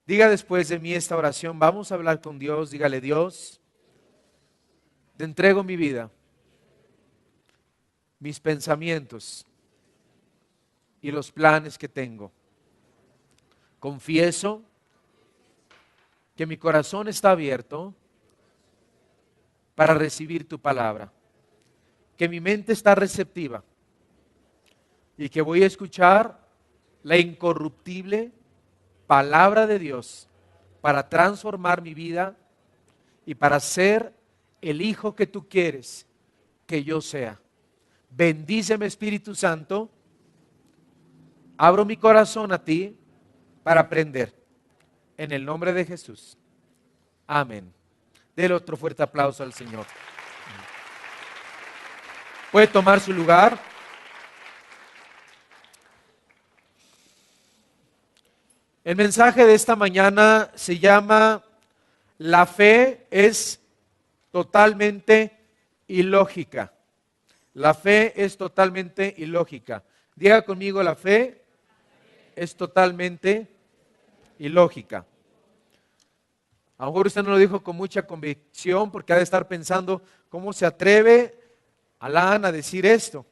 Diga después de mí esta oración, vamos a hablar con Dios, dígale: Dios, te entrego mi vida, mis pensamientos y los planes que tengo. Confieso que mi corazón está abierto para recibir tu palabra, que mi mente está receptiva y que voy a escuchar la incorruptible palabra de Dios para transformar mi vida y para ser el hijo que tú quieres que yo sea. Bendíceme, Espíritu Santo, abro mi corazón a ti para aprender. En el nombre de Jesús. Amén. Dele otro fuerte aplauso al Señor. Puede tomar su lugar. El mensaje de esta mañana se llama: la fe es totalmente ilógica. La fe es totalmente ilógica. Diga conmigo: la fe es totalmente ilógica. A lo mejor usted no lo dijo con mucha convicción porque ha de estar pensando: ¿cómo se atreve Alan a decir esto?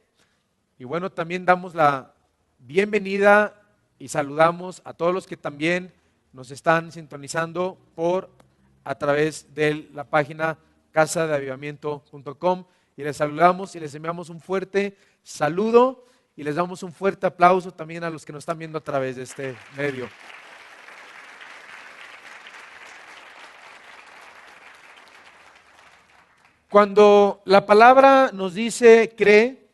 Y bueno, también damos la bienvenida y saludamos a todos los que también nos están sintonizando a través de la página casadeavivamiento.com, y les saludamos y les enviamos un fuerte saludo y les damos un fuerte aplauso también a los que nos están viendo a través de este medio. Cuando la palabra nos dice cree,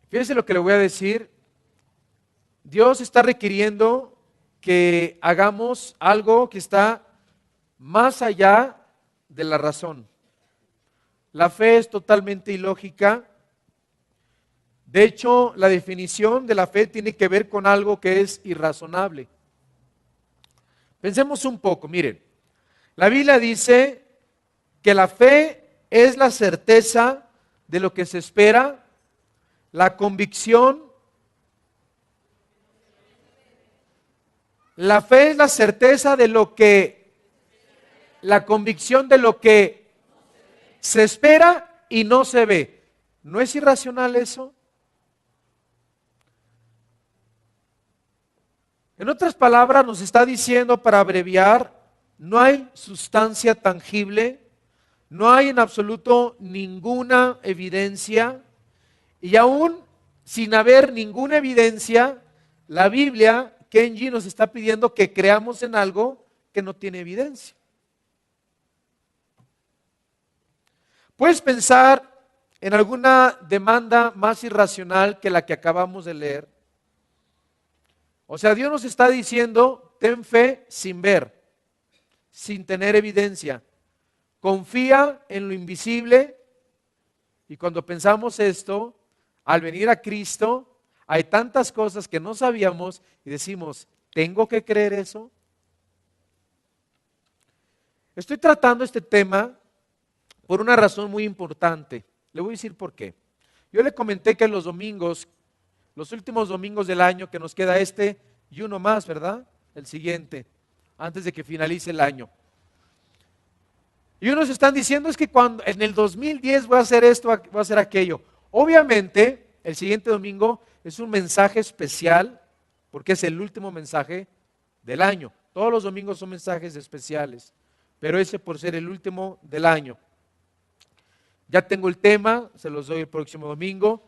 fíjese lo que le voy a decir. Dios está requiriendo que hagamos algo que está más allá de la razón. La fe es totalmente ilógica. De hecho, la definición de la fe tiene que ver con algo que es irrazonable. Pensemos un poco, miren. La Biblia dice que la fe es la certeza de lo que se espera, la convicción. La fe es la certeza de lo que, la convicción de lo que se espera y no se ve. ¿No es irracional eso? En otras palabras, nos está diciendo, para abreviar, no hay sustancia tangible, no hay en absoluto ninguna evidencia, y aún sin haber ninguna evidencia, la Biblia, Kenji, nos está pidiendo que creamos en algo que no tiene evidencia. Puedes pensar en alguna demanda más irracional que la que acabamos de leer. O sea, Dios nos está diciendo: ten fe sin ver, sin tener evidencia. Confía en lo invisible. Y cuando pensamos esto, al venir a Cristo, hay tantas cosas que no sabíamos y decimos: ¿tengo que creer eso? Estoy tratando este tema por una razón muy importante. Le voy a decir por qué. Yo le comenté que los domingos, los últimos domingos del año, que nos queda este y uno más, ¿verdad? El siguiente, antes de que finalice el año. Y unos están diciendo: es que cuando en el 2010 voy a hacer esto, voy a hacer aquello. Obviamente, el siguiente domingo es un mensaje especial porque es el último mensaje del año. Todos los domingos son mensajes especiales, pero ese por ser el último del año. Ya tengo el tema, se los doy el próximo domingo,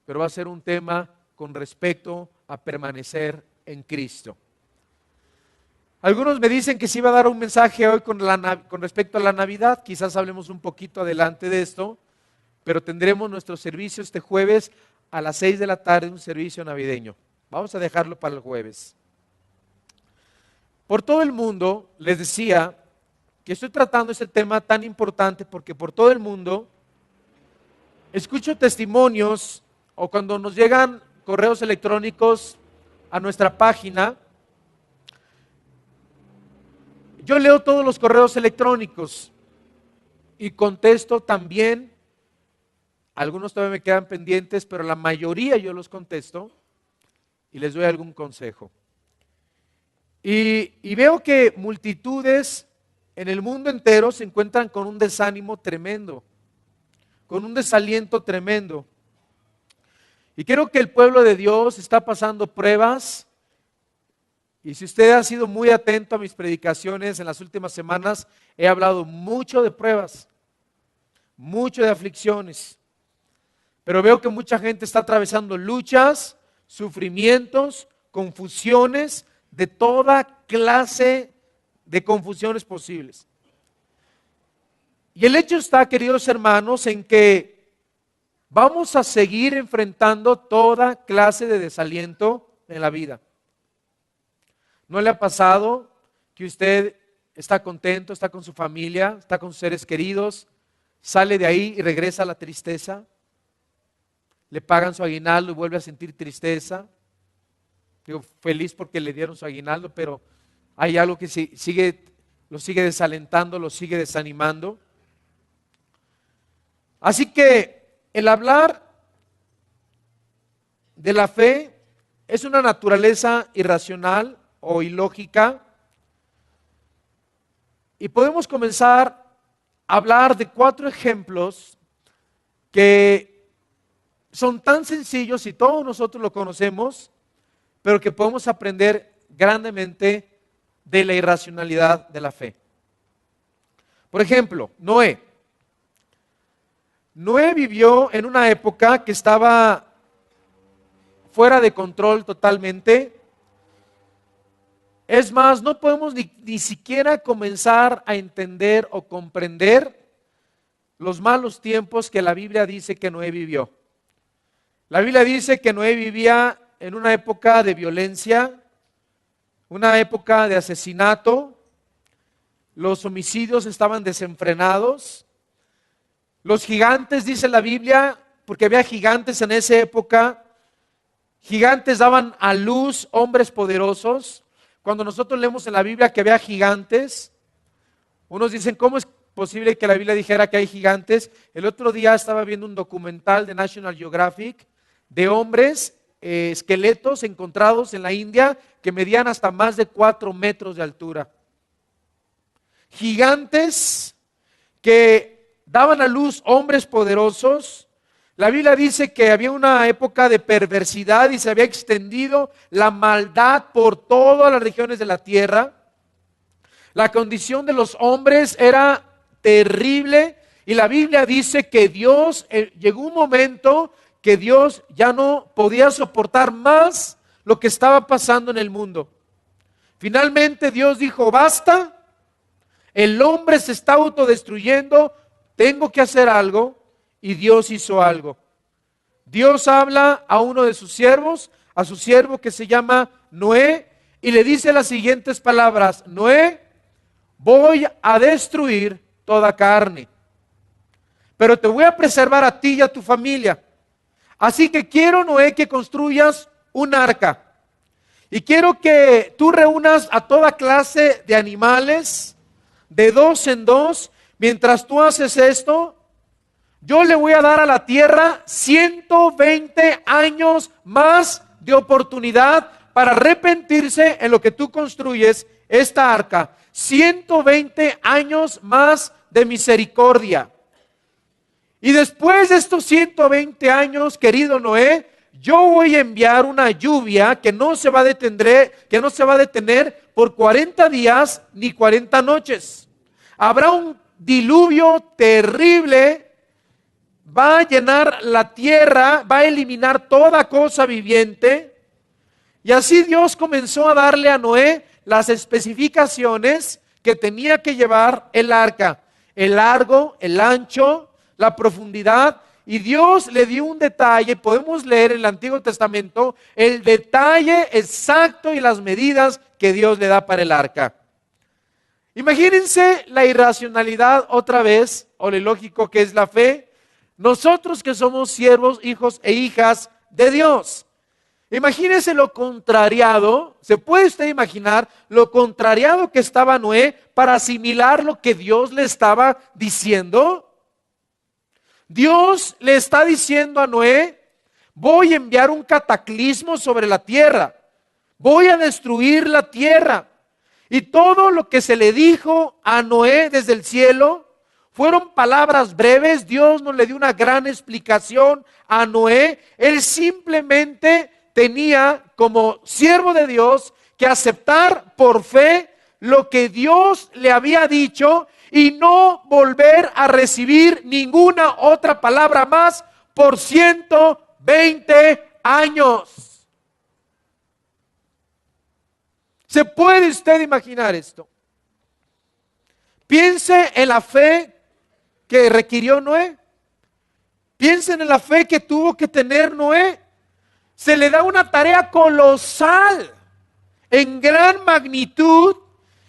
pero va a ser un tema con respecto a permanecer en Cristo. Algunos me dicen que sí va a dar un mensaje hoy con respecto a la Navidad. Quizás hablemos un poquito adelante de esto, pero tendremos nuestro servicio este jueves a las 6 de la tarde, un servicio navideño. Vamos a dejarlo para el jueves. Por todo el mundo, les decía que estoy tratando este tema tan importante porque por todo el mundo escucho testimonios, o cuando nos llegan correos electrónicos a nuestra página, yo leo todos los correos electrónicos y contesto también. Algunos todavía me quedan pendientes, pero la mayoría yo los contesto y les doy algún consejo. Y veo que multitudes en el mundo entero se encuentran con un desánimo tremendo, con un desaliento tremendo. Y creo que el pueblo de Dios está pasando pruebas. Y si usted ha sido muy atento a mis predicaciones en las últimas semanas, he hablado mucho de pruebas, mucho de aflicciones. Pero veo que mucha gente está atravesando luchas, sufrimientos, confusiones, de toda clase de confusiones posibles. Y el hecho está, queridos hermanos, en que vamos a seguir enfrentando toda clase de desaliento en la vida. ¿No le ha pasado que usted está contento, está con su familia, está con sus seres queridos, sale de ahí y regresa a la tristeza? Le pagan su aguinaldo y vuelve a sentir tristeza. Digo, feliz porque le dieron su aguinaldo, pero hay algo que lo sigue desalentando, lo sigue desanimando. Así que el hablar de la fe es una naturaleza irracional o ilógica, y podemos comenzar a hablar de 4 ejemplos que son tan sencillos y todos nosotros lo conocemos, pero que podemos aprender grandemente de la irracionalidad de la fe. Por ejemplo, Noé. Noé vivió en una época que estaba fuera de control totalmente. Es más, no podemos ni siquiera comenzar a entender o comprender los malos tiempos que la Biblia dice que Noé vivió. La Biblia dice que Noé vivía en una época de violencia, una época de asesinato, los homicidios estaban desenfrenados, los gigantes, dice la Biblia, porque había gigantes en esa época, gigantes daban a luz hombres poderosos. Cuando nosotros leemos en la Biblia que había gigantes, unos dicen, ¿cómo es posible que la Biblia dijera que hay gigantes? El otro día estaba viendo un documental de National Geographic de hombres, esqueletos encontrados en la India que medían hasta más de 4 metros de altura. Gigantes que daban a luz hombres poderosos. La Biblia dice que había una época de perversidad y se había extendido la maldad por todas las regiones de la tierra. La condición de los hombres era terrible y la Biblia dice que Dios, llegó un momento que Dios ya no podía soportar más lo que estaba pasando en el mundo. Finalmente Dios dijo, basta, el hombre se está autodestruyendo, tengo que hacer algo. Y Dios hizo algo. Dios habla a uno de sus siervos, a su siervo que se llama Noé, y le dice las siguientes palabras: Noé, voy a destruir toda carne, pero te voy a preservar a ti y a tu familia. Así que quiero, Noé, que construyas un arca. Y quiero que tú reúnas a toda clase de animales, de 2 en 2. Mientras tú haces esto, yo le voy a dar a la tierra 120 años más de oportunidad para arrepentirse en lo que tú construyes, esta arca. 120 años más de misericordia. Y después de estos 120 años, querido Noé, yo voy a enviar una lluvia que no se va a detener por 40 días ni 40 noches. Habrá un diluvio terrible. Va a llenar la tierra, va a eliminar toda cosa viviente. Y así Dios comenzó a darle a Noé las especificaciones que tenía que llevar el arca: el largo, el ancho, la profundidad. Y Dios le dio un detalle, podemos leer en el Antiguo Testamento el detalle exacto y las medidas que Dios le da para el arca. Imagínense la irracionalidad otra vez, o lo ilógico que es la fe. Nosotros que somos siervos, hijos e hijas de Dios. Imagínese lo contrariado, ¿se puede usted imaginar lo contrariado que estaba Noé para asimilar lo que Dios le estaba diciendo? Dios le está diciendo a Noé, voy a enviar un cataclismo sobre la tierra, voy a destruir la tierra. Y todo lo que se le dijo a Noé desde el cielo fueron palabras breves. Dios no le dio una gran explicación a Noé. Él simplemente tenía como siervo de Dios que aceptar por fe lo que Dios le había dicho y no volver a recibir ninguna otra palabra más por 120 años. ¿Se puede usted imaginar esto? Piense en la fe que requirió Noé. Piensen en la fe que tuvo que tener Noé. Se le da una tarea colosal, en gran magnitud.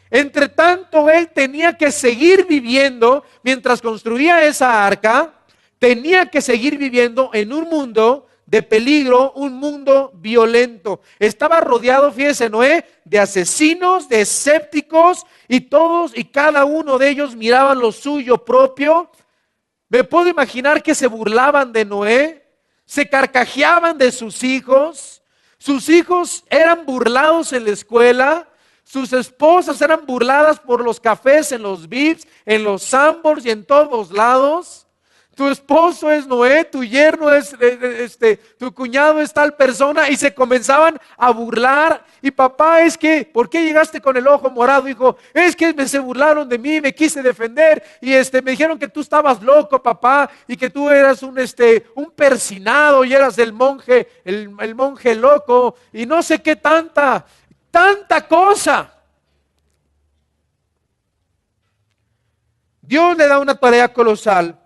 Entre tanto, él tenía que seguir viviendo, mientras construía esa arca, tenía que seguir viviendo en un mundo de peligro, un mundo violento. Estaba rodeado, fíjese Noé, de asesinos, de escépticos, y todos y cada uno de ellos miraban lo suyo propio. Me puedo imaginar que se burlaban de Noé, se carcajeaban de sus hijos eran burlados en la escuela, sus esposas eran burladas por los cafés, en los VIPs, en los Sambors y en todos lados. Tu esposo es Noé, tu yerno es, tu cuñado es tal persona, y se comenzaban a burlar. Y papá, es que, ¿por qué llegaste con el ojo morado, hijo? Es que se burlaron de mí, me quise defender, y me dijeron que tú estabas loco, papá, y que tú eras un persinado, y eras el monje loco, y no sé qué tanta cosa. Dios le da una tarea colosal.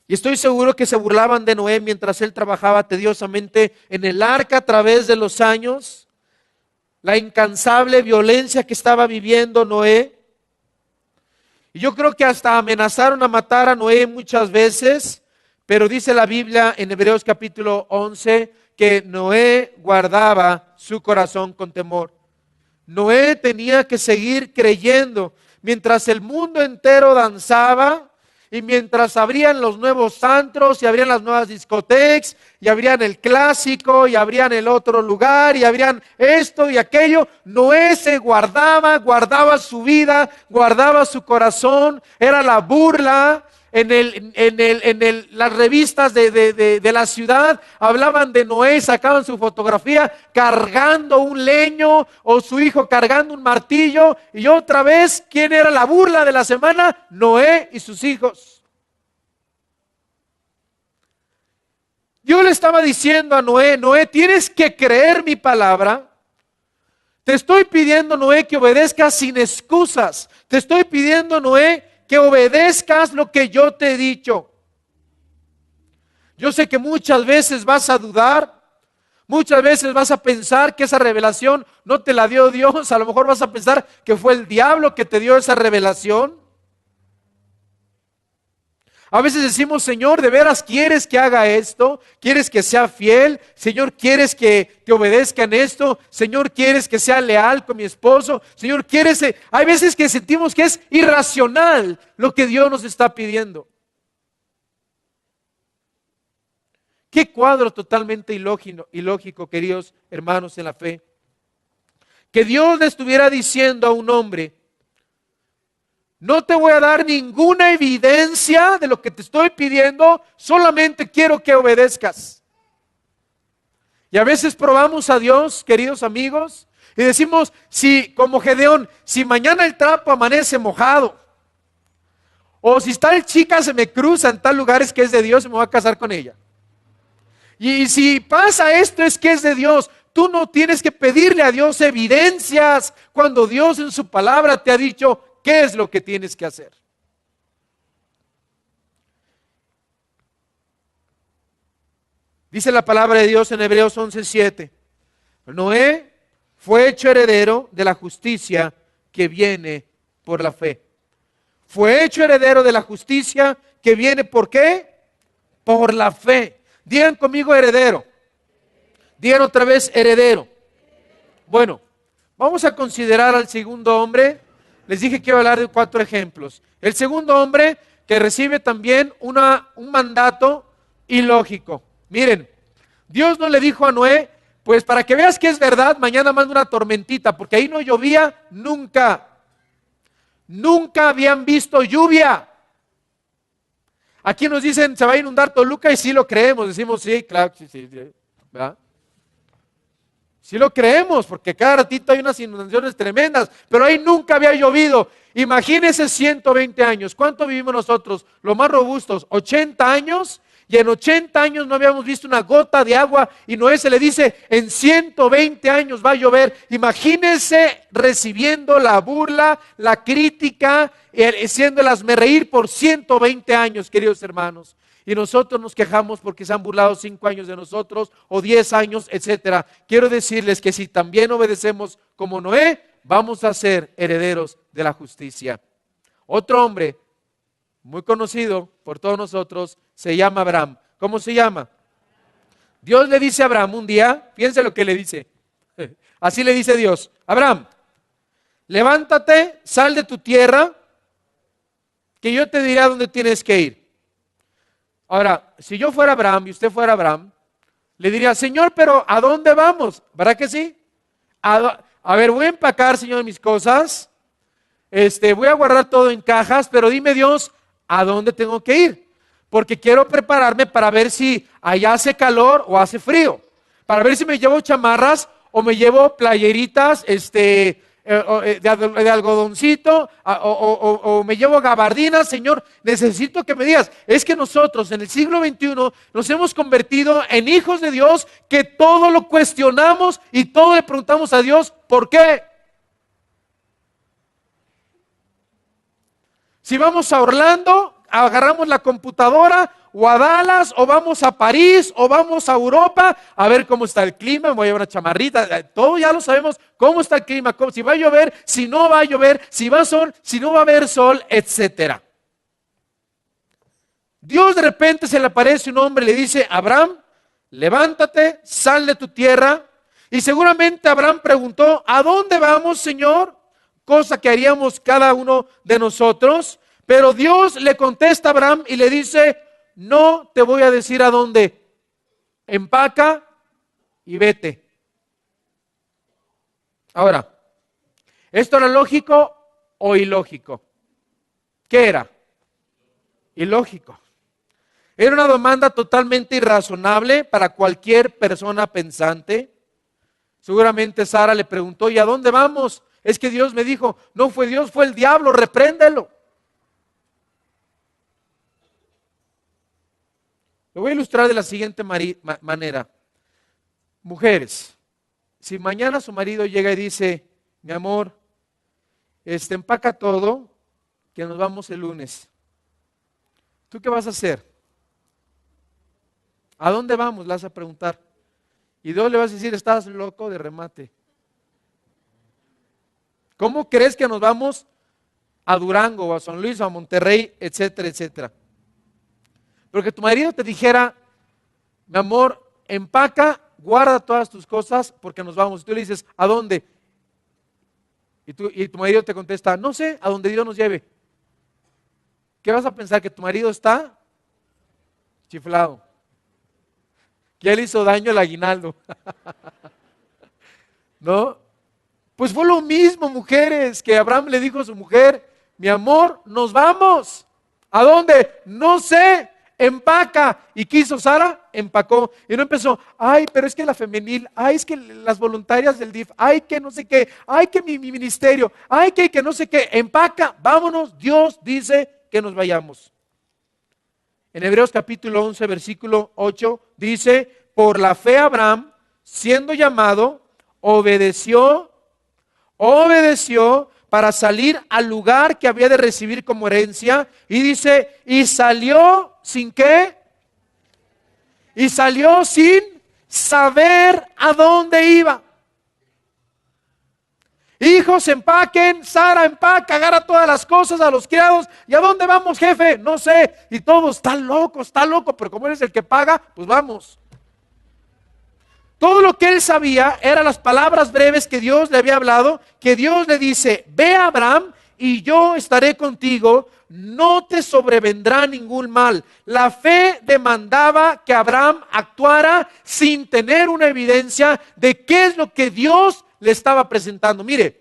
Y estoy seguro que se burlaban de Noé mientras él trabajaba tediosamente en el arca a través de los años. La incansable violencia que estaba viviendo Noé. Y yo creo que hasta amenazaron a matar a Noé muchas veces. Pero dice la Biblia en Hebreos capítulo 11 que Noé guardaba su corazón con temor. Noé tenía que seguir creyendo mientras el mundo entero danzaba. Y mientras abrían los nuevos antros y abrían las nuevas discotecas y abrían el clásico y abrían el otro lugar y abrían esto y aquello, Noé se guardaba su vida, guardaba su corazón. Era la burla. Las revistas de la ciudad hablaban de Noé, sacaban su fotografía cargando un leño o su hijo cargando un martillo, y otra vez, ¿quién era la burla de la semana? Noé y sus hijos. Dios le estaba diciendo a Noé: Noé, tienes que creer mi palabra. Te estoy pidiendo, Noé, que obedezcas sin excusas. Te estoy pidiendo, Noé, que obedezcas lo que yo te he dicho. Yo sé que muchas veces vas a dudar, muchas veces vas a pensar que esa revelación no te la dio Dios. A lo mejor vas a pensar que fue el diablo que te dio esa revelación. A veces decimos: Señor, ¿de veras quieres que haga esto? ¿Quieres que sea fiel? Señor, ¿quieres que te obedezca en esto? Señor, ¿quieres que sea leal con mi esposo? Señor, ¿quieres? Hay veces que sentimos que es irracional lo que Dios nos está pidiendo. Qué cuadro totalmente ilógico, queridos hermanos en la fe. Que Dios le estuviera diciendo a un hombre: no te voy a dar ninguna evidencia de lo que te estoy pidiendo, solamente quiero que obedezcas. Y a veces probamos a Dios, queridos amigos, y decimos, si como Gedeón, si mañana el trapo amanece mojado, o si tal chica se me cruza en tal lugar, es que es de Dios y me voy a casar con ella. Y si pasa esto, es que es de Dios. Tú no tienes que pedirle a Dios evidencias cuando Dios en su palabra te ha dicho ¿qué es lo que tienes que hacer? Dice la palabra de Dios en Hebreos 11:7. Noé fue hecho heredero de la justicia que viene por la fe. Fue hecho heredero de la justicia que viene ¿por qué? Por la fe. Digan conmigo heredero. Digan otra vez heredero. Bueno, vamos a considerar al segundo hombre. Les dije que iba a hablar de 4 ejemplos. El segundo hombre que recibe también un mandato ilógico. Miren, Dios no le dijo a Noé: Pues para que veas que es verdad, mañana mando una tormentita, porque ahí no llovía nunca. Nunca habían visto lluvia. Aquí nos dicen, se va a inundar Toluca y sí lo creemos. Decimos, sí, claro, sí, ¿verdad? Sí lo creemos, porque cada ratito hay unas inundaciones tremendas, pero ahí nunca había llovido. Imagínense 120 años. ¿Cuánto vivimos nosotros? Los más robustos, 80 años. Y en 80 años no habíamos visto una gota de agua. Y Noé se le dice, en 120 años va a llover. Imagínense recibiendo la burla, la crítica, haciendo el hazmerreír por 120 años, queridos hermanos. Y nosotros nos quejamos porque se han burlado 5 años de nosotros o 10 años, etcétera. Quiero decirles que si también obedecemos como Noé, vamos a ser herederos de la justicia. Otro hombre muy conocido por todos nosotros se llama Abraham. ¿Cómo se llama? Dios le dice a Abraham un día, fíjense lo que le dice. Así le dice Dios: Abraham, levántate, sal de tu tierra, que yo te diré a dónde tienes que ir. Ahora, si yo fuera Abraham y usted fuera Abraham, le diría, Señor, pero ¿a dónde vamos? ¿Verdad que sí? A ver, voy a empacar, Señor, mis cosas. Voy a guardar todo en cajas, pero dime, Dios, ¿a dónde tengo que ir? Porque quiero prepararme para ver si allá hace calor o hace frío. Para ver si me llevo chamarras o me llevo playeritas, de algodoncito, o me llevo gabardinas. Señor, necesito que me digas. Es que nosotros en el siglo XXI nos hemos convertido en hijos de Dios, que todo lo cuestionamos y todo le preguntamos a Dios, ¿por qué? Si vamos a Orlando, agarramos la computadora, o a Dallas, o vamos a París, o vamos a Europa, a ver cómo está el clima, me voy a llevar una chamarrita, todo ya lo sabemos, cómo está el clima, si va a llover, si no va a llover, si va a sol, si no va a haber sol, etcétera. Dios de repente se le aparece un hombre y le dice, Abraham, levántate, sal de tu tierra, y seguramente Abraham preguntó, ¿a dónde vamos, Señor? Cosa que haríamos cada uno de nosotros, pero Dios le contesta a Abraham y le dice, no te voy a decir a dónde, empaca y vete. Ahora, ¿esto era lógico o ilógico? ¿Qué era? Ilógico. Era una demanda totalmente irrazonable para cualquier persona pensante. Seguramente Sara le preguntó, ¿y a dónde vamos? Es que Dios me dijo, no fue Dios, fue el diablo, repréndelo. Lo voy a ilustrar de la siguiente manera. Mujeres, si mañana su marido llega y dice, mi amor, empaca todo, que nos vamos el lunes. ¿Tú qué vas a hacer? ¿A dónde vamos? Le vas a preguntar. Y Dios le vas a decir, estás loco de remate. ¿Cómo crees que nos vamos a Durango, o a San Luis, o a Monterrey, etcétera, etcétera? Pero que tu marido te dijera, mi amor, empaca, guarda todas tus cosas porque nos vamos. Y tú le dices, ¿a dónde? Y tu marido te contesta, no sé, a donde Dios nos lleve. ¿Qué vas a pensar? ¿Que tu marido está chiflado? Que él hizo daño al aguinaldo. ¿No? Pues fue lo mismo, mujeres, que Abraham le dijo a su mujer, mi amor, nos vamos. ¿A dónde? No sé. Empaca. ¿Y qué hizo Sara? Empacó. Y no empezó, ay, pero es que la femenil, ay, es que las voluntarias del DIF, ay, que no sé qué, ay, que mi ministerio, ay, que no sé qué. Empaca, vámonos, Dios dice que nos vayamos. En Hebreos capítulo 11, versículo 8, dice, por la fe Abraham, siendo llamado, obedeció para salir al lugar que había de recibir como herencia, y dice, y salió sin qué, y salió sin saber a dónde iba. Hijos, empaquen, Sara empaca, agarra todas las cosas a los criados. ¿Y a dónde vamos, jefe? No sé. Y todos, está loco, pero como eres el que paga, pues vamos. Todo lo que él sabía eran las palabras breves que Dios le había hablado, que Dios le dice, ve a Abraham y yo estaré contigo, no te sobrevendrá ningún mal. La fe demandaba que Abraham actuara sin tener una evidencia de qué es lo que Dios le estaba presentando. Mire,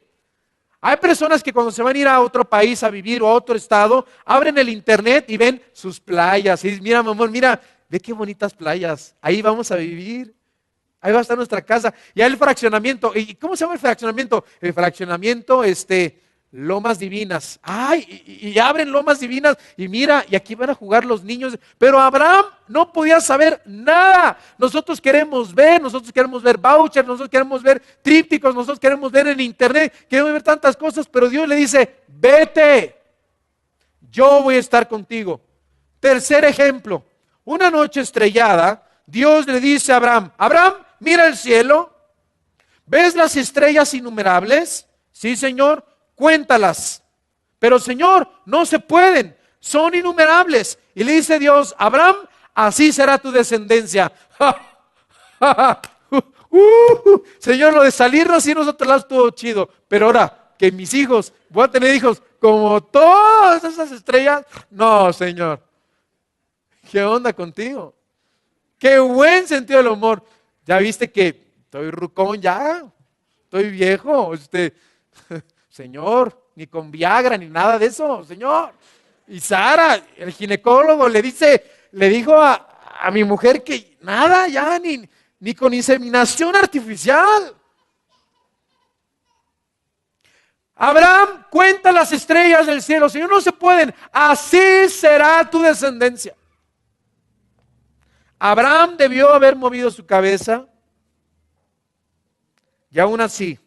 hay personas que cuando se van a ir a otro país a vivir o a otro estado, abren el internet y ven sus playas. Y dicen, mira, mi amor, mira, ve qué bonitas playas. Ahí vamos a vivir. Ahí va a estar nuestra casa. Y hay el fraccionamiento. ¿Y cómo se llama el fraccionamiento? El fraccionamiento, Lomas Divinas. Ay, y abren Lomas Divinas y mira, y aquí van a jugar los niños. Pero Abraham no podía saber nada. Nosotros queremos ver vouchers, nosotros queremos ver trípticos, nosotros queremos ver en internet, queremos ver tantas cosas, pero Dios le dice, vete, yo voy a estar contigo. Tercer ejemplo, una noche estrellada, Dios le dice a Abraham, Abraham, mira el cielo, ¿ves las estrellas innumerables? Sí, Señor. Cuéntalas, pero Señor, no se pueden, son innumerables. Y le dice Dios, Abraham, así será tu descendencia. Señor, lo de salirnos y nosotros lados estuvo chido, pero ahora que mis hijos, voy a tener hijos como todas esas estrellas, no, Señor. ¿Qué onda contigo? Qué buen sentido del humor. Ya viste que estoy rucón ya, estoy viejo, Señor, ni con Viagra, ni nada de eso, Señor. Y Sara, el ginecólogo, le dijo a mi mujer que nada, ya, ni con inseminación artificial. Abraham, cuenta las estrellas del cielo, Señor, no se pueden, así será tu descendencia. Abraham debió haber movido su cabeza, y aún así,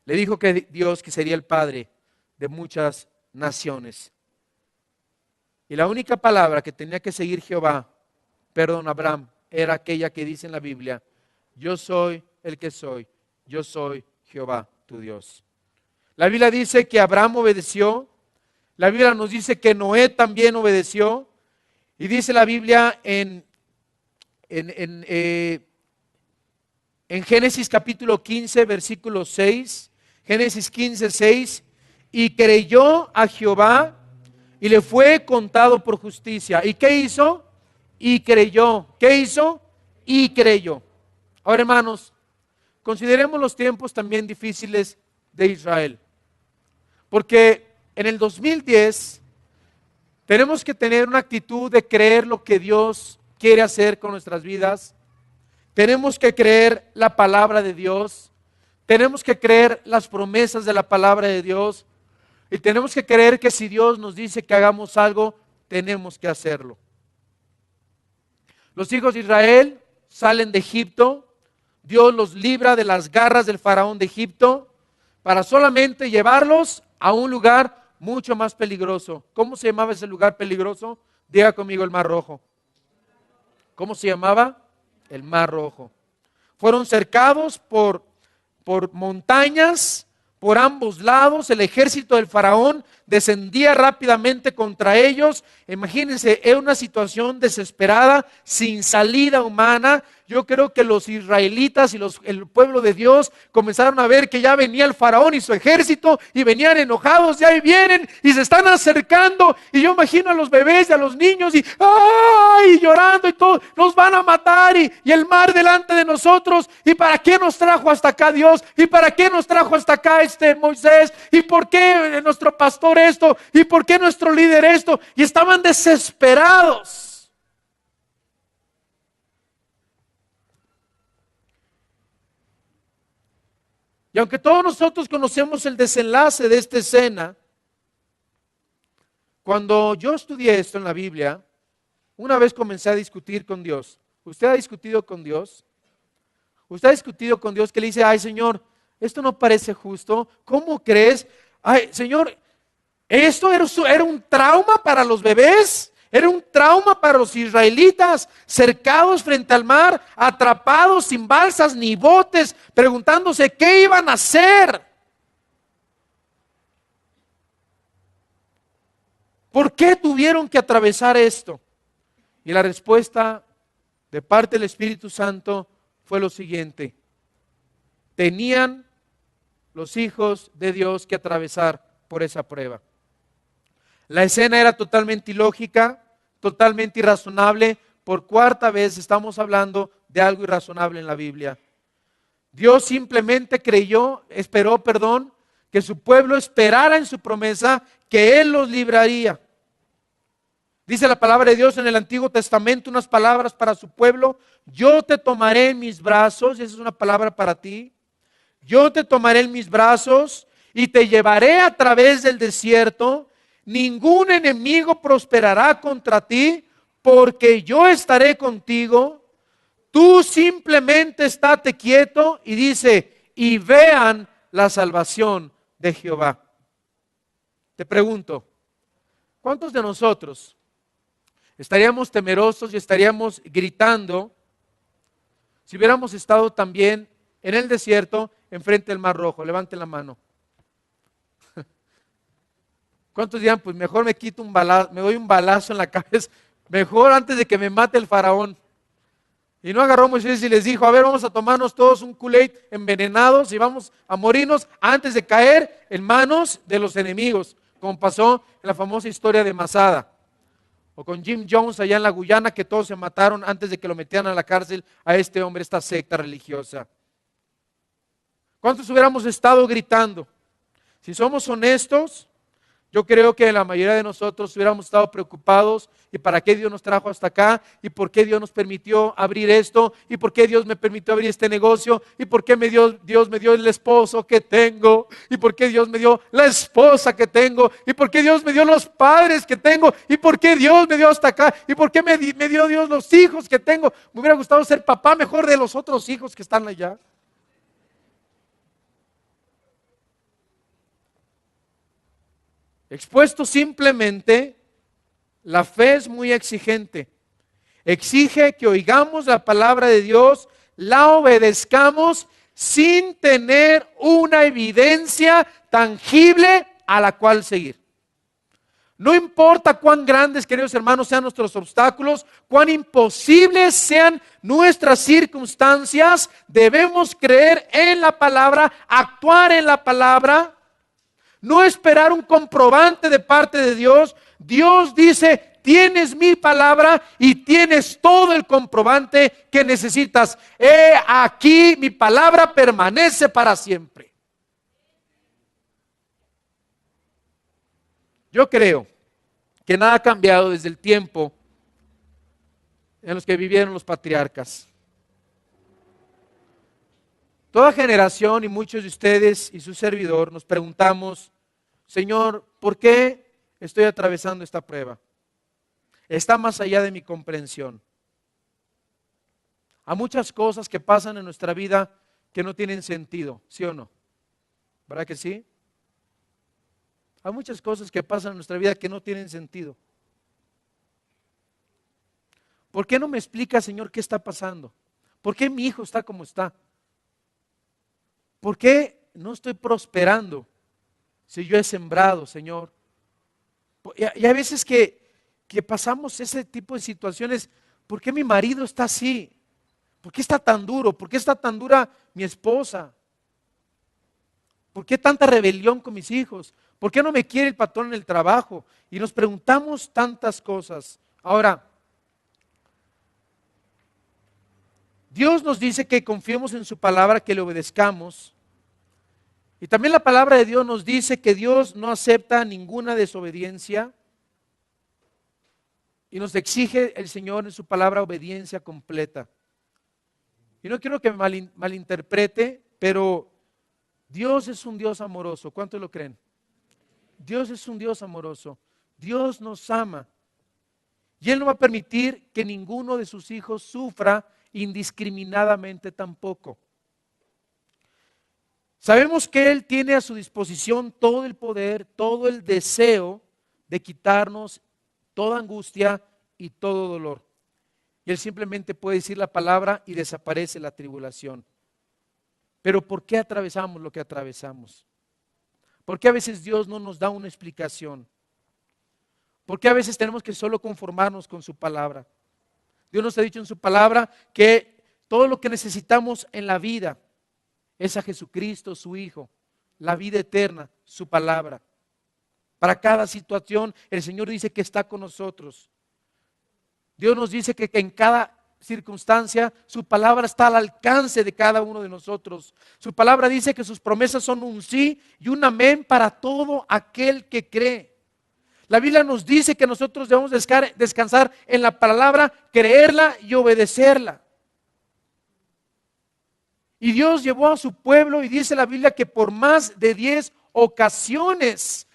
le dijo que Dios que sería el padre de muchas naciones. Y la única palabra que tenía que seguir Abraham, era aquella que dice en la Biblia, yo soy el que soy, yo soy Jehová tu Dios. La Biblia dice que Abraham obedeció, la Biblia nos dice que Noé también obedeció, y dice la Biblia en Génesis capítulo 15, versículo 6, Génesis 15, 6, y creyó a Jehová y le fue contado por justicia. ¿Y qué hizo? Y creyó. ¿Qué hizo? Y creyó. Ahora, hermanos, consideremos los tiempos también difíciles de Israel. Porque en el 2010 tenemos que tener una actitud de creer lo que Dios quiere hacer con nuestras vidas. Tenemos que creer la palabra de Dios. Tenemos que creer las promesas de la palabra de Dios. Y tenemos que creer que si Dios nos dice que hagamos algo, tenemos que hacerlo. Los hijos de Israel salen de Egipto. Dios los libra de las garras del faraón de Egipto para solamente llevarlos a un lugar mucho más peligroso. ¿Cómo se llamaba ese lugar peligroso? Diga conmigo, el Mar Rojo. ¿Cómo se llamaba? El Mar Rojo. Fueron cercados por montañas, por ambos lados. El ejército del faraón descendía rápidamente contra ellos. Imagínense, era una situación desesperada, sin salida humana. Yo creo que los israelitas y el pueblo de Dios comenzaron a ver que ya venía el faraón y su ejército y venían enojados, y ahí vienen y se están acercando. Y yo imagino a los bebés y a los niños y ¡ay! Llorando y todo, nos van a matar y el mar delante de nosotros. ¿Y para qué nos trajo hasta acá Dios? ¿Y para qué nos trajo hasta acá Moisés? ¿Y por qué nuestro pastor esto? ¿Y por qué nuestro líder esto? Y estaban desesperados. Y aunque todos nosotros conocemos el desenlace de esta escena, cuando yo estudié esto en la Biblia, una vez comencé a discutir con Dios. ¿Usted ha discutido con Dios? ¿Usted ha discutido con Dios que le dice, ay Señor, esto no parece justo? ¿Cómo crees? Ay Señor, ¿esto era un trauma para los bebés? Era un trauma para los israelitas, cercados frente al mar, atrapados sin balsas ni botes, preguntándose qué iban a hacer. ¿Por qué tuvieron que atravesar esto? Y la respuesta de parte del Espíritu Santo fue lo siguiente: tenían los hijos de Dios que atravesar por esa prueba. La escena era totalmente ilógica, totalmente irrazonable. Por cuarta vez estamos hablando de algo irrazonable en la Biblia. Dios simplemente esperó, que su pueblo esperara en su promesa que Él los libraría. Dice la palabra de Dios en el Antiguo Testamento unas palabras para su pueblo. Yo te tomaré en mis brazos, y esa es una palabra para ti. Yo te tomaré en mis brazos y te llevaré a través del desierto. Ningún enemigo prosperará contra ti, porque yo estaré contigo. Tú simplemente estate quieto, y dice, y vean la salvación de Jehová. Te pregunto, ¿cuántos de nosotros estaríamos temerosos y estaríamos gritando si hubiéramos estado también en el desierto enfrente del Mar Rojo? Levanten la mano. ¿Cuántos dirán, pues mejor me quito un balazo, me doy un balazo en la cabeza, mejor antes de que me mate el faraón? Y no agarró Moisés y les dijo, a ver, vamos a tomarnos todos un Kool-Aid envenenados y vamos a morirnos antes de caer en manos de los enemigos, como pasó en la famosa historia de Masada. O con Jim Jones allá en la Guyana, que todos se mataron antes de que lo metieran a la cárcel a este hombre, esta secta religiosa. ¿Cuántos hubiéramos estado gritando? Si somos honestos, yo creo que la mayoría de nosotros hubiéramos estado preocupados. ¿Y para qué Dios nos trajo hasta acá? ¿Y por qué Dios nos permitió abrir esto? ¿Y por qué Dios me permitió abrir este negocio? ¿Y por qué Dios me dio el esposo que tengo? ¿Y por qué Dios me dio la esposa que tengo? ¿Y por qué Dios me dio los padres que tengo? ¿Y por qué Dios me dio hasta acá? ¿Y por qué me dio Dios los hijos que tengo? Me hubiera gustado ser papá mejor de los otros hijos que están allá. Expuesto simplemente, la fe es muy exigente. Exige que oigamos la palabra de Dios, la obedezcamos sin tener una evidencia tangible a la cual seguir. No importa cuán grandes, queridos hermanos, sean nuestros obstáculos, cuán imposibles sean nuestras circunstancias, debemos creer en la palabra, actuar en la palabra. No esperar un comprobante de parte de Dios. Dios dice, tienes mi palabra y tienes todo el comprobante que necesitas. He aquí, mi palabra permanece para siempre. Yo creo que nada ha cambiado desde el tiempo en los que vivieron los patriarcas. Toda generación y muchos de ustedes y su servidor nos preguntamos, Señor, ¿por qué estoy atravesando esta prueba? Está más allá de mi comprensión. Hay muchas cosas que pasan en nuestra vida que no tienen sentido, ¿sí o no? ¿Verdad que sí? Hay muchas cosas que pasan en nuestra vida que no tienen sentido. ¿Por qué no me explica, Señor, qué está pasando? ¿Por qué mi hijo está como está? ¿Por qué no estoy prosperando si yo he sembrado, Señor? Y hay veces que pasamos ese tipo de situaciones. ¿Por qué mi marido está así? ¿Por qué está tan duro? ¿Por qué está tan dura mi esposa? ¿Por qué tanta rebelión con mis hijos? ¿Por qué no me quiere el patrón en el trabajo? Y nos preguntamos tantas cosas. Ahora, Dios nos dice que confiemos en su palabra, que le obedezcamos. Y también la palabra de Dios nos dice que Dios no acepta ninguna desobediencia. Y nos exige el Señor en su palabra obediencia completa. Y no quiero que me malinterprete, pero Dios es un Dios amoroso. ¿Cuántos lo creen? Dios es un Dios amoroso. Dios nos ama. Y Él no va a permitir que ninguno de sus hijos sufra indiscriminadamente tampoco. Sabemos que Él tiene a su disposición todo el poder, todo el deseo de quitarnos toda angustia y todo dolor. Y Él simplemente puede decir la palabra y desaparece la tribulación. Pero ¿por qué atravesamos lo que atravesamos? ¿Por qué a veces Dios no nos da una explicación? ¿Por qué a veces tenemos que solo conformarnos con su palabra? Dios nos ha dicho en su palabra que todo lo que necesitamos en la vida es a Jesucristo, su Hijo, la vida eterna, su palabra. Para cada situación, el Señor dice que está con nosotros. Dios nos dice que en cada circunstancia su palabra está al alcance de cada uno de nosotros. Su palabra dice que sus promesas son un sí y un amén para todo aquel que cree. La Biblia nos dice que nosotros debemos descansar en la palabra, creerla y obedecerla. Y Dios llevó a su pueblo, y dice la Biblia que por más de 10 ocasiones,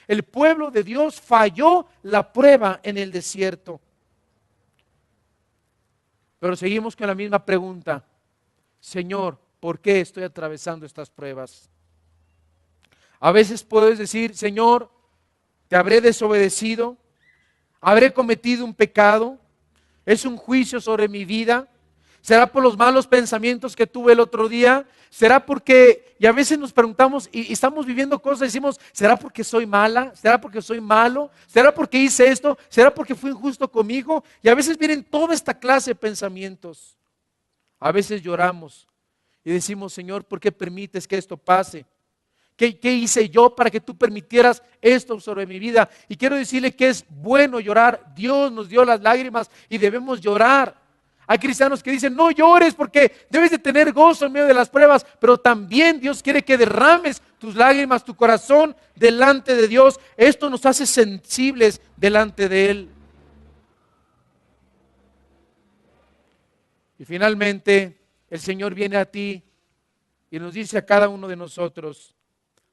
el pueblo de Dios falló la prueba en el desierto. Pero seguimos con la misma pregunta: Señor, ¿por qué estoy atravesando estas pruebas? A veces puedes decir: Señor, te habré desobedecido, habré cometido un pecado, es un juicio sobre mi vida. ¿Será por los malos pensamientos que tuve el otro día? ¿Será porque, y a veces nos preguntamos y estamos viviendo cosas y decimos: ¿será porque soy mala? ¿Será porque soy malo? ¿Será porque hice esto? ¿Será porque fui injusto conmigo? Y a veces vienen toda esta clase de pensamientos. A veces lloramos y decimos: Señor, ¿por qué permites que esto pase? ¿Qué hice yo para que tú permitieras esto sobre mi vida? Y quiero decirle que es bueno llorar. Dios nos dio las lágrimas y debemos llorar. Hay cristianos que dicen: no llores porque debes de tener gozo en medio de las pruebas, pero también Dios quiere que derrames tus lágrimas, tu corazón delante de Dios. Esto nos hace sensibles delante de Él. Y finalmente el Señor viene a ti y nos dice a cada uno de nosotros: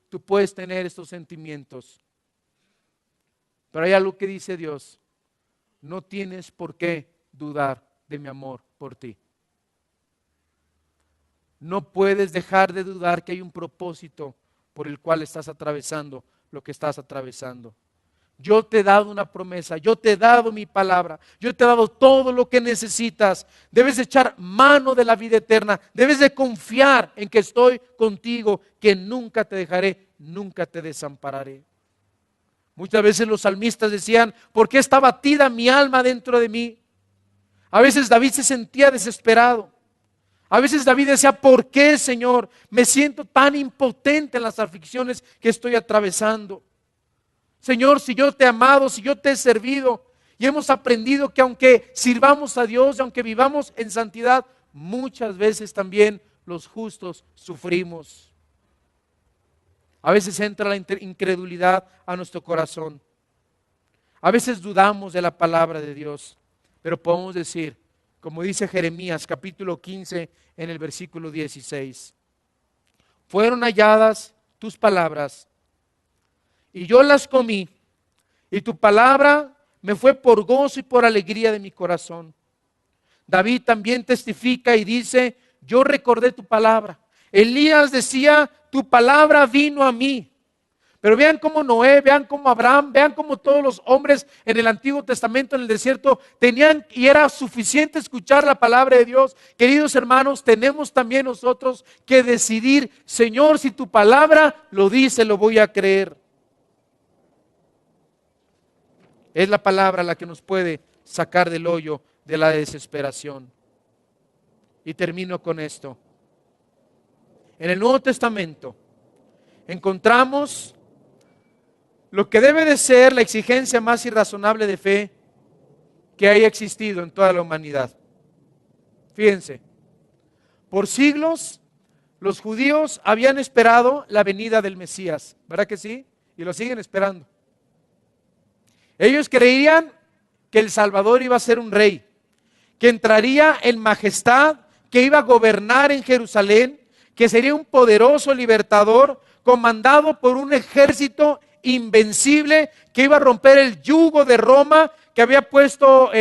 tú puedes tener estos sentimientos, pero hay algo que dice Dios: no tienes por qué dudar de mi amor por ti. No puedes dejar de dudar que hay un propósito por el cual estás atravesando lo que estás atravesando. Yo te he dado una promesa, yo te he dado mi palabra, yo te he dado todo lo que necesitas. Debes echar mano de la vida eterna, debes de confiar en que estoy contigo, que nunca te dejaré, nunca te desampararé. Muchas veces los salmistas decían: ¿por qué está batida mi alma dentro de mí? A veces David se sentía desesperado. A veces David decía: ¿por qué, Señor, me siento tan impotente en las aflicciones que estoy atravesando? Señor, si yo te he amado, si yo te he servido, y hemos aprendido que aunque sirvamos a Dios, aunque vivamos en santidad, muchas veces también los justos sufrimos. A veces entra la incredulidad a nuestro corazón. A veces dudamos de la palabra de Dios. Pero podemos decir, como dice Jeremías capítulo 15 en el versículo 16: fueron halladas tus palabras y yo las comí, y tu palabra me fue por gozo y por alegría de mi corazón. David también testifica y dice: yo recordé tu palabra. Elías decía: tu palabra vino a mí. Pero vean cómo Noé, vean cómo Abraham, vean cómo todos los hombres en el Antiguo Testamento, en el desierto, tenían y era suficiente escuchar la palabra de Dios. Queridos hermanos, tenemos también nosotros que decidir: Señor, si tu palabra lo dice, lo voy a creer. Es la palabra la que nos puede sacar del hoyo de la desesperación. Y termino con esto. En el Nuevo Testamento encontramos lo que debe de ser la exigencia más irrazonable de fe que haya existido en toda la humanidad. Fíjense, por siglos los judíos habían esperado la venida del Mesías, ¿verdad que sí? Y lo siguen esperando. Ellos creían que el Salvador iba a ser un rey, que entraría en majestad, que iba a gobernar en Jerusalén, que sería un poderoso libertador comandado por un ejército invencible que iba a romper el yugo de Roma, que había puesto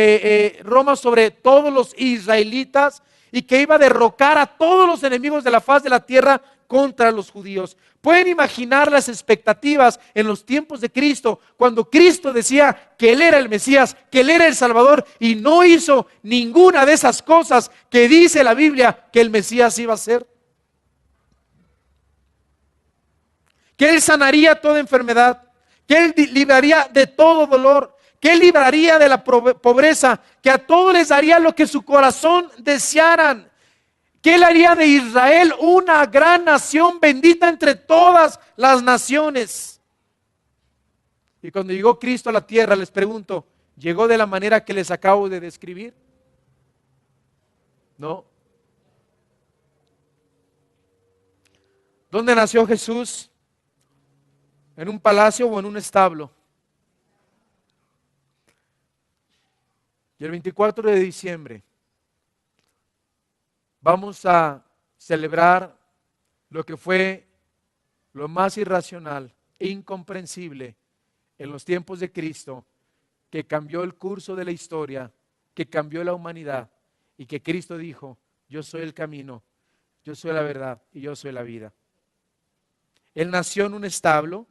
Roma sobre todos los israelitas, y que iba a derrocar a todos los enemigos de la faz de la tierra contra los judíos. Pueden imaginar las expectativas en los tiempos de Cristo, cuando Cristo decía que Él era el Mesías, que Él era el Salvador, y no hizo ninguna de esas cosas que dice la Biblia que el Mesías iba a hacer. Que Él sanaría toda enfermedad, que Él libraría de todo dolor, que Él libraría de la pobreza, que a todos les daría lo que su corazón desearan, que Él haría de Israel una gran nación bendita entre todas las naciones. Y cuando llegó Cristo a la tierra, les pregunto, ¿llegó de la manera que les acabo de describir? No. ¿Dónde nació Jesús? ¿En un palacio o en un establo? Y el 24 de diciembre vamos a celebrar lo que fue lo más irracional e incomprensible en los tiempos de Cristo, que cambió el curso de la historia, que cambió la humanidad y que Cristo dijo, yo soy el camino, yo soy la verdad y yo soy la vida. Él nació en un establo.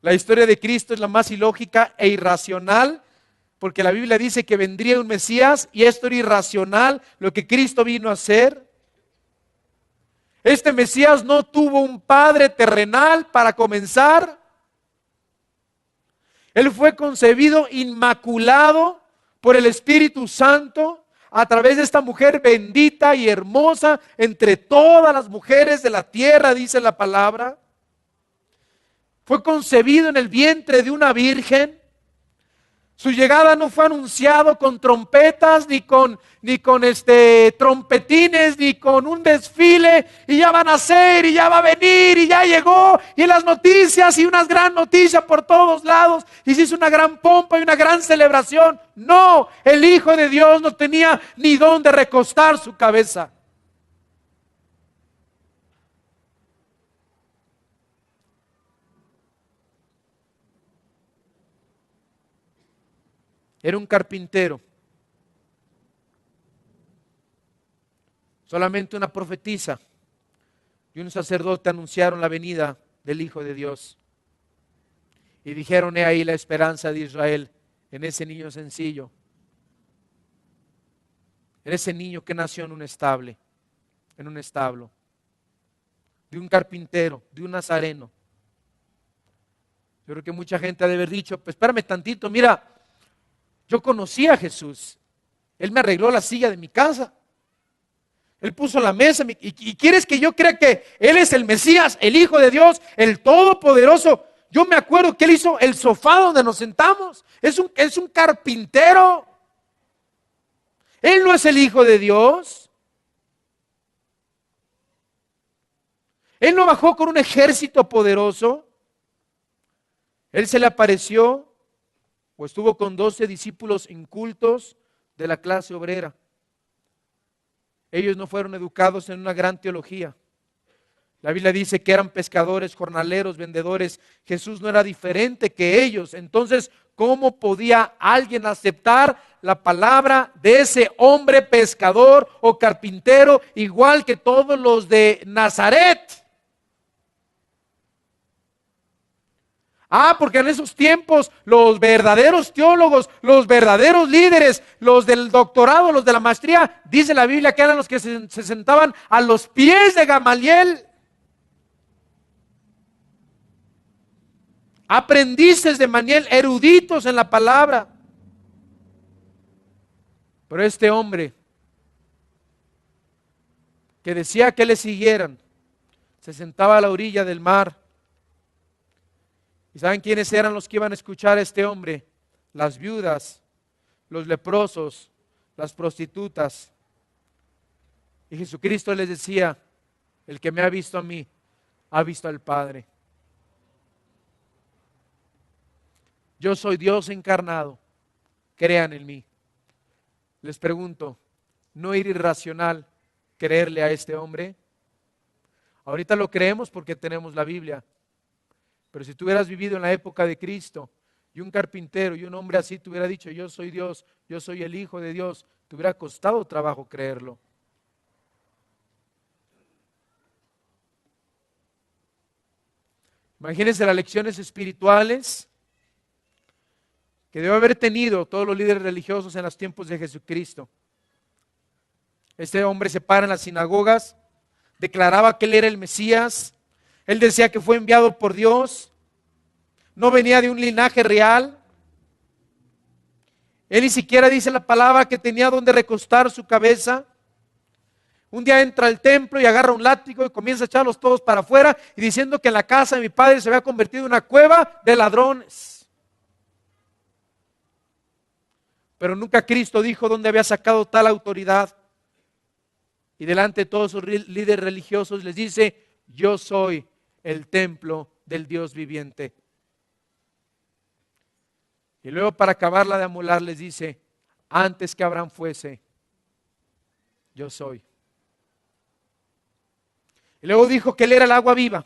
La historia de Cristo es la más ilógica e irracional, porque la Biblia dice que vendría un Mesías y esto era irracional, lo que Cristo vino a hacer. Este Mesías no tuvo un padre terrenal para comenzar. Él fue concebido inmaculado por el Espíritu Santo a través de esta mujer bendita y hermosa entre todas las mujeres de la tierra, dice la palabra. Fue concebido en el vientre de una virgen. Su llegada no fue anunciado con trompetas, ni con trompetines, ni con un desfile, y ya va a nacer, y ya va a venir, y ya llegó, y en las noticias, y una gran noticia por todos lados, y se hizo una gran pompa y una gran celebración. No, el Hijo de Dios no tenía ni dónde recostar su cabeza. Era un carpintero. Solamente una profetisa y un sacerdote anunciaron la venida del Hijo de Dios. Y dijeron, he ahí la esperanza de Israel en ese niño sencillo. En ese niño que nació en un establo. De un carpintero, de un nazareno. Yo creo que mucha gente ha de haber dicho, pues espérame tantito, mira, yo conocí a Jesús. Él me arregló la silla de mi casa. Él puso la mesa. ¿Y quieres que yo crea que Él es el Mesías, el Hijo de Dios, el Todopoderoso? Yo me acuerdo que Él hizo el sofá donde nos sentamos. Es un carpintero. Él no es el Hijo de Dios. Él no bajó con un ejército poderoso. Él se le apareció o estuvo con 12 discípulos incultos de la clase obrera. Ellos no fueron educados en una gran teología. La Biblia dice que eran pescadores, jornaleros, vendedores. Jesús no era diferente que ellos. Entonces, ¿cómo podía alguien aceptar la palabra de ese hombre pescador o carpintero igual que todos los de Nazaret? Porque en esos tiempos los verdaderos teólogos, los verdaderos líderes, los del doctorado, los de la maestría, dice la Biblia que eran los que se sentaban a los pies de Gamaliel. Aprendices de Gamaliel, eruditos en la palabra. Pero este hombre que decía que le siguieran, se sentaba a la orilla del mar. ¿Y saben quiénes eran los que iban a escuchar a este hombre? Las viudas, los leprosos, las prostitutas. Y Jesucristo les decía, el que me ha visto a mí, ha visto al Padre. Yo soy Dios encarnado, crean en mí. Les pregunto, ¿no era irracional creerle a este hombre? Ahorita lo creemos porque tenemos la Biblia. Pero si tú hubieras vivido en la época de Cristo y un carpintero y un hombre así te hubiera dicho, yo soy Dios, yo soy el Hijo de Dios, te hubiera costado trabajo creerlo. Imagínense las lecciones espirituales que debe haber tenido todos los líderes religiosos en los tiempos de Jesucristo. Este hombre se para en las sinagogas, declaraba que él era el Mesías. Él decía que fue enviado por Dios, no venía de un linaje real. Él ni siquiera dice la palabra que tenía donde recostar su cabeza. Un día entra al templo y agarra un látigo y comienza a echarlos todos para afuera y diciendo que en la casa de mi padre se había convertido en una cueva de ladrones. Pero nunca Cristo dijo dónde había sacado tal autoridad. Y delante de todos sus líderes religiosos les dice: yo soy el templo del Dios viviente. Y luego, para acabarla de amolar, les dice: antes que Abraham fuese, yo soy. Y luego dijo que Él era el agua viva.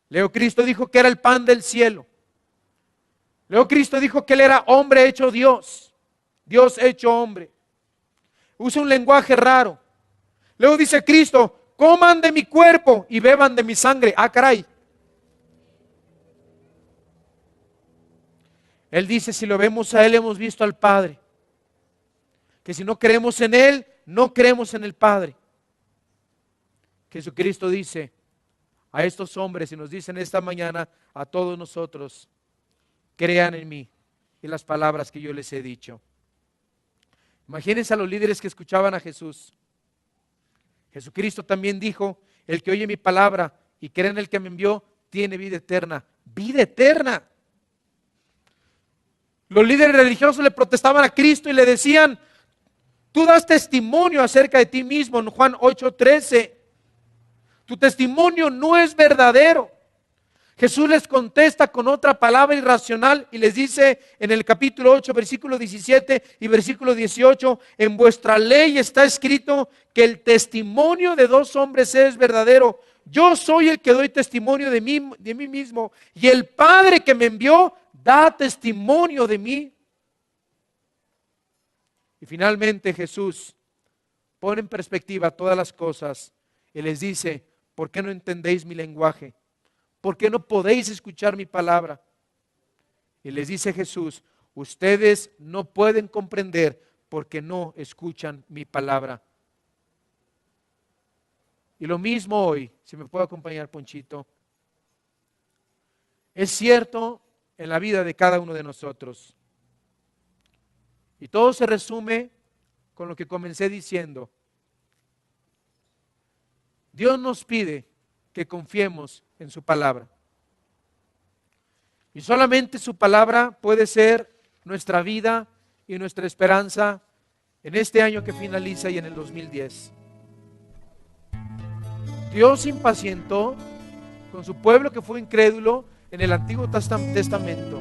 Luego Cristo dijo que era el pan del cielo. Luego Cristo dijo que Él era hombre hecho Dios. Dios hecho hombre. Usa un lenguaje raro. Luego dice Cristo: coman de mi cuerpo y beban de mi sangre. Ah, caray. Él dice: si lo vemos a Él, hemos visto al Padre. Que si no creemos en Él, no creemos en el Padre. Jesucristo dice a estos hombres, y nos dicen esta mañana a todos nosotros: crean en mí y las palabras que yo les he dicho. Imagínense a los líderes que escuchaban a Jesús. Jesucristo también dijo: el que oye mi palabra y cree en el que me envió, tiene vida eterna. ¡Vida eterna! Los líderes religiosos le protestaban a Cristo y le decían: tú das testimonio acerca de ti mismo en Juan 8:13. Tu testimonio no es verdadero. Jesús les contesta con otra palabra irracional y les dice en el capítulo 8, versículo 17 y versículo 18: en vuestra ley está escrito que el testimonio de dos hombres es verdadero. Yo soy el que doy testimonio de mí mismo, y el Padre que me envió da testimonio de mí. Y finalmente Jesús pone en perspectiva todas las cosas y les dice: ¿por qué no entendéis mi lenguaje? ¿Por qué no podéis escuchar mi palabra? Y les dice Jesús: ustedes no pueden comprender porque no escuchan mi palabra. Y lo mismo hoy, si me puede acompañar, Ponchito. Es cierto en la vida de cada uno de nosotros. Y todo se resume con lo que comencé diciendo. Dios nos pide que confiemos en su palabra. Y solamente su palabra puede ser nuestra vida y nuestra esperanza en este año que finaliza y en el 2010. Dios se impacientó con su pueblo que fue incrédulo en el Antiguo Testamento.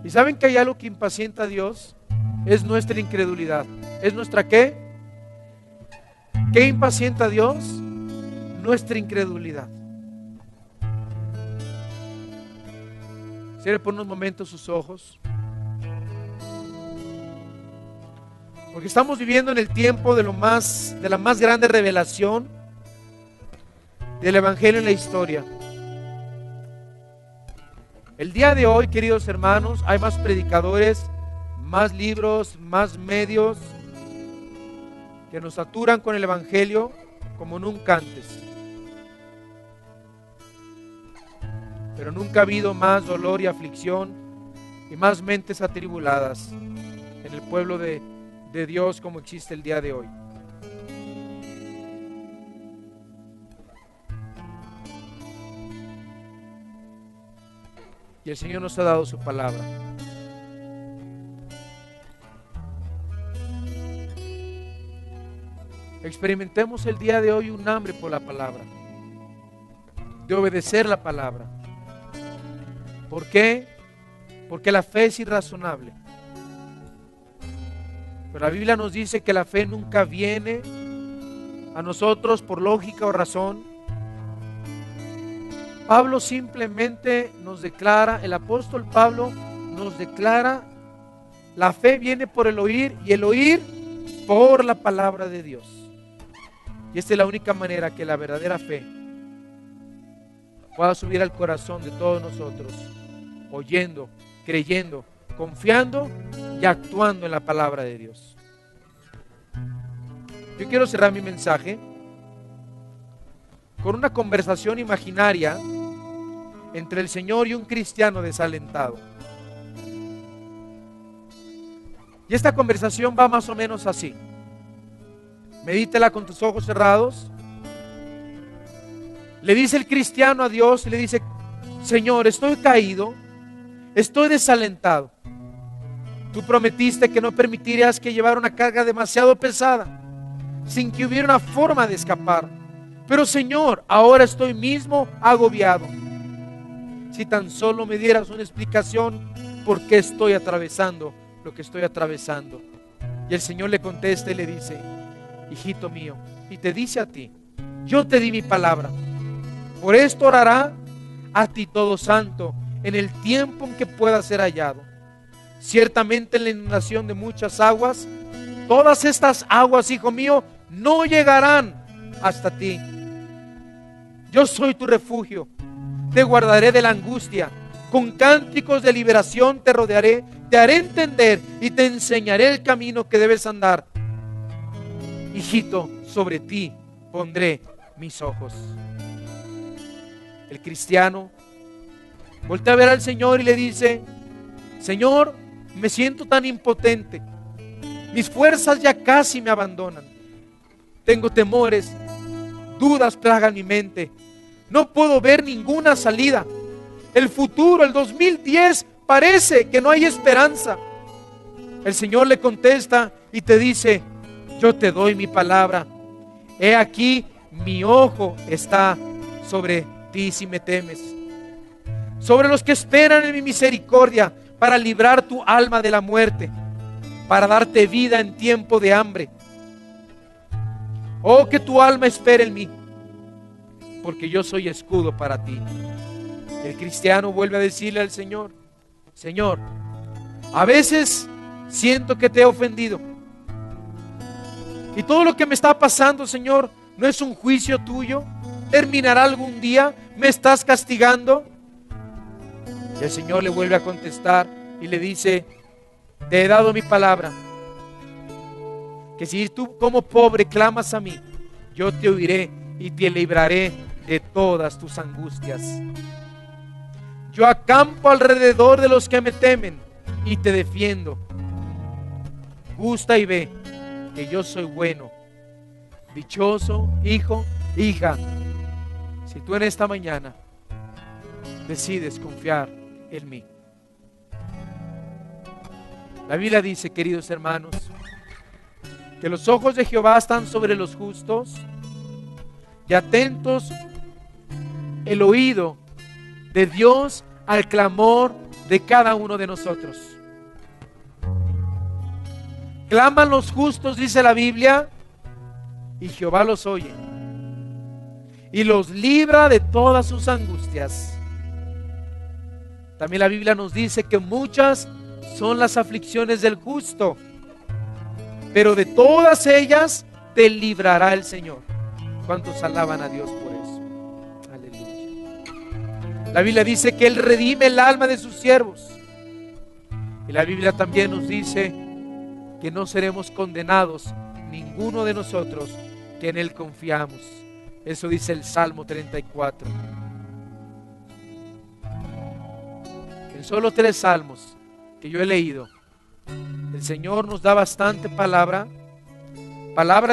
¿Y saben que hay algo que impacienta a Dios? Es nuestra incredulidad. ¿Es nuestra qué? ¿Qué impacienta a Dios? Nuestra incredulidad. Cierre por unos momentos sus ojos. Porque estamos viviendo en el tiempo de la más grande revelación del Evangelio en la historia. El día de hoy, queridos hermanos, hay más predicadores, más libros, más medios que nos saturan con el Evangelio como nunca antes. Pero nunca ha habido más dolor y aflicción y más mentes atribuladas en el pueblo de Dios como existe el día de hoy. Y el Señor nos ha dado su palabra. Experimentemos el día de hoy un hambre por la palabra, de obedecer la palabra. ¿Por qué? Porque la fe es irrazonable. Pero la Biblia nos dice que la fe nunca viene a nosotros por lógica o razón. Pablo simplemente nos declara, el apóstol Pablo nos declara: la fe viene por el oír y el oír por la palabra de Dios. Y esta es la única manera que la verdadera fe pueda subir al corazón de todos nosotros, oyendo, creyendo, confiando y actuando en la palabra de Dios. Yo quiero cerrar mi mensaje con una conversación imaginaria entre el Señor y un cristiano desalentado. Y esta conversación va más o menos así. Medítela con tus ojos cerrados. Le dice el cristiano a Dios y le dice: Señor, estoy caído, estoy desalentado. Tú prometiste que no permitirías que llevara una carga demasiado pesada, sin que hubiera una forma de escapar. Pero Señor, ahora estoy mismo agobiado. Si tan solo me dieras una explicación por qué estoy atravesando lo que estoy atravesando. Y el Señor le contesta y le dice: hijito mío, y te dice a ti: yo te di mi palabra. Por esto orará a ti todo santo en el tiempo en que pueda ser hallado. Ciertamente en la inundación de muchas aguas, todas estas aguas, hijo mío, no llegarán hasta ti. Yo soy tu refugio, te guardaré de la angustia, con cánticos de liberación te rodearé, te haré entender y te enseñaré el camino que debes andar. Hijito, sobre ti pondré mis ojos. El cristiano voltea a ver al Señor y le dice: Señor, me siento tan impotente, mis fuerzas ya casi me abandonan, tengo temores, dudas plagan mi mente, no puedo ver ninguna salida, el futuro, el 2010, parece que no hay esperanza. El Señor le contesta y te dice: yo te doy mi palabra, he aquí mi ojo está sobre ti si me temes, sobre los que esperan en mi misericordia, para librar tu alma de la muerte, para darte vida en tiempo de hambre. Oh, que tu alma espere en mí, porque yo soy escudo para ti. El cristiano vuelve a decirle al Señor: Señor, a veces siento que te he ofendido, y todo lo que me está pasando, Señor, no es un juicio tuyo. ¿Terminará algún día? ¿Me estás castigando? Y el Señor le vuelve a contestar y le dice: te he dado mi palabra, que si tú como pobre clamas a mí, yo te oiré y te libraré de todas tus angustias. Yo acampo alrededor de los que me temen y te defiendo. Gusta y ve que yo soy bueno. Dichoso, hijo, hija, si tú en esta mañana decides confiar en mí. La Biblia dice, queridos hermanos, que los ojos de Jehová están sobre los justos y atentos el oído de Dios al clamor de cada uno de nosotros. Claman los justos, dice la Biblia, y Jehová los oye y los libra de todas sus angustias. También la Biblia nos dice que muchas son las aflicciones del justo, pero de todas ellas te librará el Señor. ¿Cuántos alaban a Dios por eso? Aleluya. La Biblia dice que Él redime el alma de sus siervos. Y la Biblia también nos dice que no seremos condenados ninguno de nosotros que en Él confiamos. Eso dice el Salmo 34. En solo 3 salmos que yo he leído, el Señor nos da bastante palabra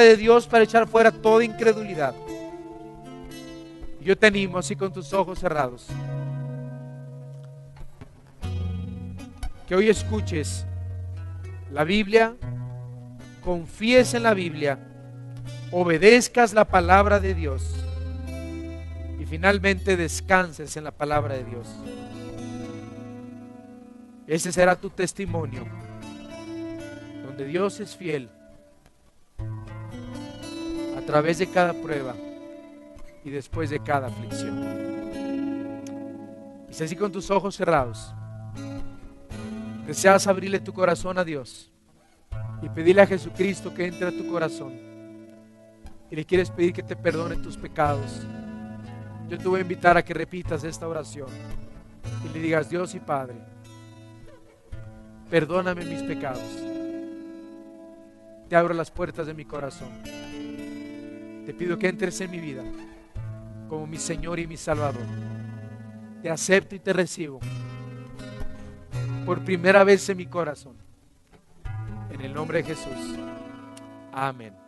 de Dios para echar fuera toda incredulidad. Yo te animo, así con tus ojos cerrados, que hoy escuches la Biblia, confíes en la Biblia, obedezcas la palabra de Dios y finalmente descanses en la palabra de Dios. Ese será tu testimonio, donde Dios es fiel a través de cada prueba y después de cada aflicción. Y si así con tus ojos cerrados deseas abrirle tu corazón a Dios y pedirle a Jesucristo que entre a tu corazón y le quieres pedir que te perdone tus pecados, yo te voy a invitar a que repitas esta oración y le digas: Dios y Padre, perdóname mis pecados. Te abro las puertas de mi corazón. Te pido que entres en mi vida como mi Señor y mi Salvador. Te acepto y te recibo por primera vez en mi corazón. En el nombre de Jesús. Amén.